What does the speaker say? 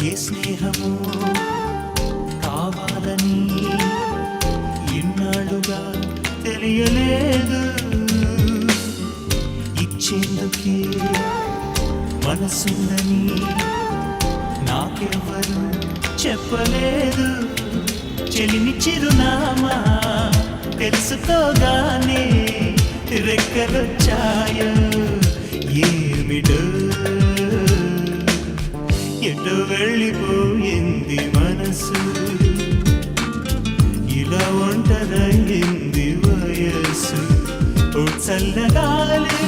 ఏ స్నేహము కావాలని ఇన్నాళ్ళుగా తెలియలేదు. ఇచ్చేందుకే మనసుందని నాకెవ్వరు చెప్పలేదు. చెలిని చిరునామా తెలుసుకోగానే రెక్కలొచ్చాయో ఏమిటో, ఎటో వెళ్ళిపోయింది మనసు, ఇలా ఒంటరయింది వయస్సు. ఓ చల్లగాలి